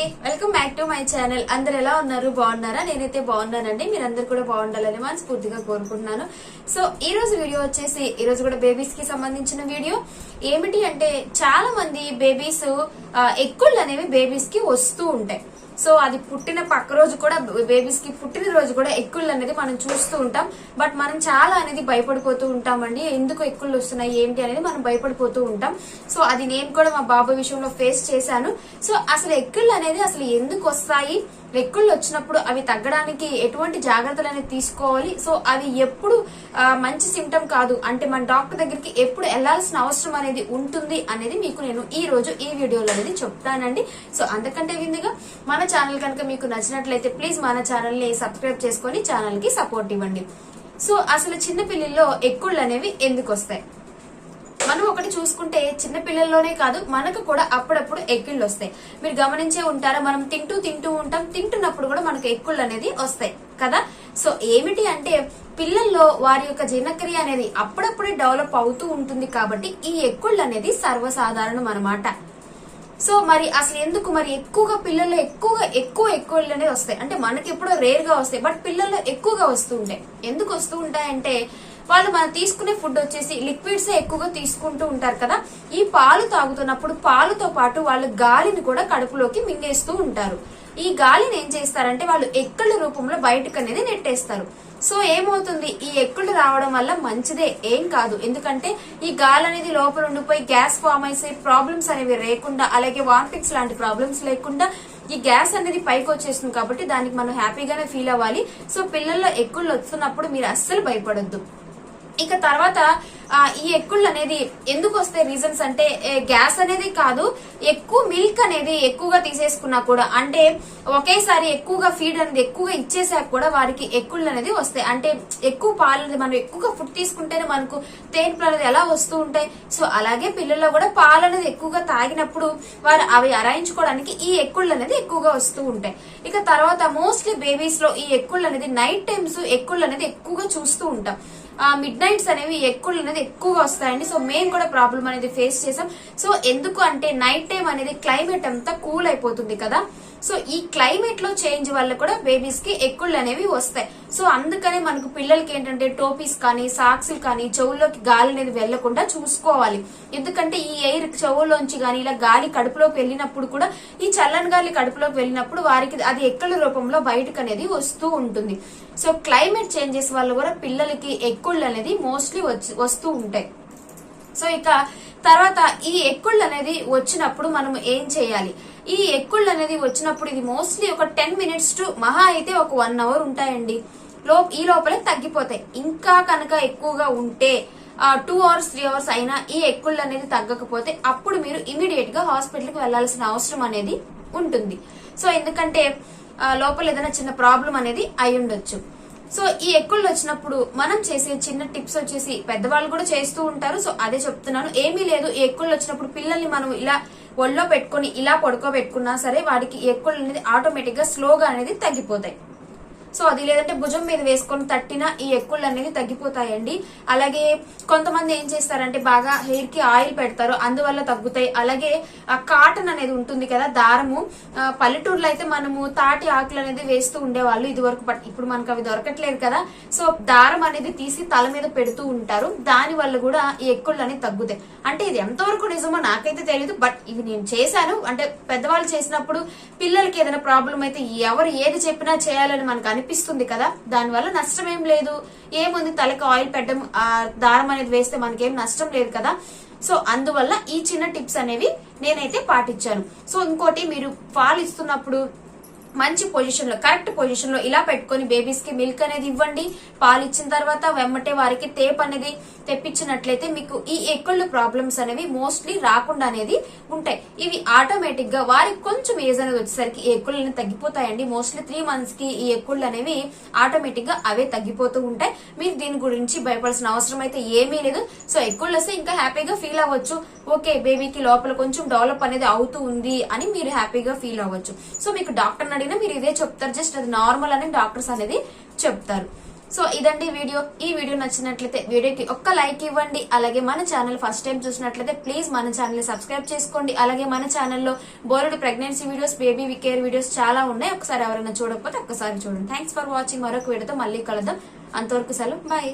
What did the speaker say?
Welcome back to my channel. అందరు ఎలా ఉన్నారు? బాగున్నారా? నేనైతే బాగున్నానండి. మీరందరూ కూడా బాగుండాలని మనస్ఫూర్తిగా కోరుకుంటున్నాను. సో ఈ రోజు వీడియో వచ్చేసి ఈ రోజు కూడా బేబీస్ కి సంబంధించిన వీడియో. ఏమిటి అంటే చాలా మంది బేబీస్ ఎక్కుళ్ళు అనేవి బేబీస్ కి వస్తూ ఉంటాయి. సో అది పుట్టిన పక్క రోజు కూడా బేబీస్ కి పుట్టిన రోజు కూడా ఎక్కుళ్ళు అనేది మనం చూస్తూ ఉంటాం. బట్ మనం చాలా అనేది భయపడిపోతూ ఉంటామండి. ఎందుకు ఎక్కుళ్ళు వస్తున్నాయి ఏంటి అనేది మనం భయపడిపోతూ ఉంటాం. సో అది నేను కూడా మా బాబు విషయంలో ఫేస్ చేశాను. సో అసలు ఎక్కుళ్ళు అనేది అసలు ఎందుకు వస్తాయి, ఎక్కుళ్ళు వచ్చినప్పుడు అవి తగ్గడానికి ఎటువంటి జాగ్రత్తలు అనేది తీసుకోవాలి, సో అవి ఎప్పుడు మంచి సిమ్టమ్ కాదు అంటే మన డాక్టర్ దగ్గరికి ఎప్పుడు వెళ్లాల్సిన అవసరం అనేది ఉంటుంది అనేది మీకు నేను ఈ రోజు ఈ వీడియోలో అనేది చెప్తానండి. సో అంతకంటే ముందుగా మన ఛానల్ కనుక మీకు నచ్చినట్లయితే ప్లీజ్ మన ఛానల్ ని సబ్స్క్రైబ్ చేసుకొని ఛానల్ కి సపోర్ట్ ఇవ్వండి. సో అసలు చిన్న పిల్లల్లో ఎక్కుళ్ళు అనేవి ఎందుకు వస్తాయి? మనం ఒకటి చూసుకుంటే చిన్న పిల్లల్లోనే కాదు మనకు కూడా అప్పుడప్పుడు ఎక్కుళ్ళు వస్తాయి. మీరు గమనించే ఉంటారా, మనం తింటూ ఉంటాం, తింటున్నప్పుడు కూడా మనకు ఎక్కుళ్ళు అనేది వస్తాయి కదా. సో ఏమిటి అంటే పిల్లల్లో వారి యొక్క జీర్ణక్రియ అనేది అప్పుడప్పుడే డెవలప్ అవుతూ ఉంటుంది కాబట్టి ఈ ఎక్కుళ్ళు అనేది సర్వసాధారణం అన్నమాట. సో మరి అసలు ఎందుకు మరి ఎక్కువగా పిల్లల్లో ఎక్కువ ఎక్కుళ్ళు అనేది వస్తాయి అంటే మనకి ఎప్పుడో రేర్ గా వస్తాయి, బట్ పిల్లల్లో ఎక్కువగా వస్తూ ఉంటాయి. ఎందుకు వస్తూ ఉంటాయంటే వాళ్ళు మనం తీసుకునే ఫుడ్ వచ్చేసి లిక్విడ్స్ ఎక్కువగా తీసుకుంటూ ఉంటారు కదా. ఈ పాలు తాగుతున్నప్పుడు పాలుతో పాటు వాళ్ళు గాలిని కూడా కడుపులోకి మింగేస్తూ ఉంటారు. ఈ గాలిని ఏం చేస్తారంటే వాళ్ళు ఎక్కుళ్ళ రూపంలో బయటకు అనేది నెట్టేస్తారు. సో ఏమవుతుంది, ఈ ఎక్కుళ్ళు రావడం వల్ల మంచిదే, ఏం కాదు. ఎందుకంటే ఈ గాలి అనేది లోపల ఉండిపోయి గ్యాస్ ఫామ్ అయితే ప్రాబ్లమ్స్ అనేవి లేకుండా, అలాగే వామిటింగ్స్ లాంటి ప్రాబ్లమ్స్ లేకుండా ఈ గ్యాస్ అనేది పైకి వచ్చేస్తుంది కాబట్టి దానికి మనం హ్యాపీగానే ఫీల్ అవ్వాలి. సో పిల్లల్లో ఎక్కుళ్ళు వస్తున్నప్పుడు మీరు అస్సలు భయపడొద్దు. ఇక తర్వాత ఈ ఎక్కుళ్ళు అనేది ఎందుకు వస్తాయి రీజన్స్ అంటే గ్యాస్ అనేది కాదు, ఎక్కువ మిల్క్ అనేది ఎక్కువగా తీసేసుకున్నా కూడా అంటే ఒకేసారి ఎక్కువగా ఫీడ్ అనేది ఎక్కువగా ఇచ్చేసాక కూడా వారికి ఎక్కుళ్ళు అనేది వస్తాయి. అంటే ఎక్కువ పాలు అనేది మనం ఎక్కువగా ఫుడ్ తీసుకుంటేనే మనకు తేన్పులు అనేది ఎలా వస్తూ ఉంటాయి. సో అలాగే పిల్లల్లో కూడా పాలు అనేది ఎక్కువగా తాగినప్పుడు వారు అవి అరాయించుకోవడానికి ఈ ఎక్కుళ్ళు అనేది ఎక్కువగా వస్తూ ఉంటాయి. ఇక తర్వాత మోస్ట్లీ బేబీస్ లో ఈ ఎక్కుళ్ళు అనేది నైట్ టైమ్స్ ఎక్కుళ్ళు అనేది ఎక్కువగా చూస్తూ ఉంటాం. మిడ్ నైట్స్ అనేవి ఎక్కుళ్ళు అనేది ఎక్కువగా వస్తాయండి. సో మేము కూడా ప్రాబ్లం అనేది ఫేస్ చేసాం. సో ఎందుకు అంటే నైట్ టైం అనేది క్లైమేట్ అంతా కూల్ అయిపోతుంది కదా. సో ఈ క్లైమేట్ లో చేంజ్ వల్ల కూడా బేబీస్ కి ఎక్కుళ్ళు అనేవి వస్తాయి. సో అందుకనే మనకు పిల్లలకి ఏంటంటే టోపీస్ కానీ సాక్స్లు కానీ చెవుల్లోకి గాలి అనేది వెళ్లకుండా చూసుకోవాలి. ఎందుకంటే ఈ ఎయిర్ చెవుల్లోంచి గానీ ఇలా గాలి కడుపులోకి వెళ్ళినప్పుడు కూడా ఈ చల్లని గాలి కడుపులోకి వెళ్ళినప్పుడు వారికి అది ఎక్కుళ్ళ రూపంలో బయటకు అనేది వస్తూ ఉంటుంది. సో క్లైమేట్ చేంజెస్ వల్ల కూడా పిల్లలకి ఎక్కుళ్ళు అనేది మోస్ట్లీ వస్తూ ఉంటాయి. సో ఇక తర్వాత ఈ ఎక్కుళ్ళు అనేది వచ్చినప్పుడు మనం ఏం చేయాలి? ఈ ఎక్కుళ్ళు అనేది వచ్చినప్పుడు ఇది మోస్ట్లీ ఒక 10 minutes టు మహా అయితే ఒక 1 hour ఉంటాయండి. ఈ లోపలే తగ్గిపోతాయి. ఇంకా కనుక ఎక్కువగా ఉంటే 2 hours 3 hours అయినా ఈ ఎక్కుళ్ళు అనేది తగ్గకపోతే అప్పుడు మీరు ఇమీడియట్ గా హాస్పిటల్ కి వెళ్లాల్సిన అవసరం అనేది ఉంటుంది. సో ఎందుకంటే లోపల ఏదైనా చిన్న ప్రాబ్లం అనేది అయి ఉండొచ్చు. సో ఈ ఎక్కుళ్ళు వచ్చినప్పుడు మనం చేసే చిన్న టిప్స్ వచ్చేసి పెద్దవాళ్ళు కూడా చేస్తూ ఉంటారు. సో అదే చెప్తున్నాను, ఏమీ లేదు. ఈ ఎక్కుళ్ళు వచ్చినప్పుడు పిల్లల్ని మనం ఇలా ఒళ్ళో పెట్టుకుని ఇలా పడుకోబెట్టుకున్నా సరే వాడికి ఎక్కుళ్ళు అనేది ఆటోమేటిక్ గా స్లోగా అనేది తగ్గిపోతాయి. సో అది లేదంటే భుజం మీద వేసుకొని తట్టినా ఈ ఎక్కుళ్ళు అనేది తగ్గిపోతాయండి. అలాగే కొంతమంది ఏం చేస్తారంటే బాగా హెయిర్ కి ఆయిల్ పెడతారు, అందువల్ల తగ్గుతాయి. అలాగే కాటన్ అనేది ఉంటుంది కదా, దారము. పల్లెటూరులో అయితే మనము తాటి ఆకులు అనేది వేస్తూ ఉండేవాళ్ళు ఇది వరకు, బట్ ఇప్పుడు మనకు అవి దొరకట్లేదు కదా. సో దారం అనేది తీసి తల మీద పెడుతూ ఉంటారు, దాని వల్ల కూడా ఈ ఎక్కుళ్ళు అనేది తగ్గుతాయి. అంటే ఇది ఎంతవరకు నిజమో నాకైతే తెలియదు, బట్ ఇవి నేను చేశాను. అంటే పెద్దవాళ్ళు చేసినప్పుడు పిల్లలకి ఏదైనా ప్రాబ్లం అయితే ఎవరు ఏది చెప్పినా చేయాలని మనకు అనిపిస్తుంది కదా, దానివల్ల నష్టం ఏం లేదు. ఏముంది, తలకి ఆయిల్ పెట్టడం, దారం అనేది వేస్తే మనకేం నష్టం లేదు కదా. సో అందువల్ల ఈ చిన్న టిప్స్ అనేవి నేనైతే పాటించాను. సో ఇంకోటి, మీరు పాలు ఇస్తున్నప్పుడు మంచి పొజిషన్ లో కరెక్ట్ పొజిషన్ లో ఇలా పెట్టుకుని బేబీస్ కి మిల్క్ అనేది ఇవ్వండి. పాలు ఇచ్చిన తర్వాత వెమ్మటే వారికి టేప్ అనేది తెప్పించినట్లయితే మీకు ఈ ఎక్కుళ్ళు ప్రాబ్లమ్స్ అనేవి మోస్ట్లీ రాకుండా అనేది ఉంటాయి. ఇవి ఆటోమేటిక్ గా వారికి కొంచెం ఏజ్ అనేది వచ్చేసరికి ఈ ఎక్కుళ్ళు అనేవి తగ్గిపోతాయండి. మోస్ట్లీ 3 months కి ఈ ఎక్కుళ్ళు అనేవి ఆటోమేటిక్ గా అవే తగ్గిపోతూ ఉంటాయి. మీరు దీని గురించి భయపడాల్సిన అవసరం అయితే ఏమీ లేదు. సో ఎక్కుళ్ళు వస్తే ఇంకా హ్యాపీగా ఫీల్ అవ్వచ్చు. ఓకే, బేబీకి లోపల కొంచెం డెవలప్ అనేది అవుతూ ఉంది అని మీరు హ్యాపీగా ఫీల్ అవ్వచ్చు. సో మీకు డాక్టర్ అడిగినా మీరు ఇదే చెప్తారు, జస్ట్ అది నార్మల్ అని డాక్టర్స్ అనేది చెప్తారు. సో ఇదండి వీడియో. ఈ వీడియో నచ్చినట్లయితే వీడియోకి ఒక్క లైక్ ఇవ్వండి. అలాగే మన ఛానల్ ఫస్ట్ టైం చూసినట్లయితే ప్లీజ్ మన ఛానల్ సబ్స్క్రైబ్ చేసుకోండి. అలాగే మన ఛానల్లో బోలెడు pregnancy videos, baby care videos చాలా ఉన్నాయి. ఒకసారి ఎవరైనా చూడకపోతే ఒక్కసారి చూడండి. Thanks for watching. మరొక వీడియోతో మళ్ళీ కలుద్దాం. అంతవరకు సెలవు. బాయ్.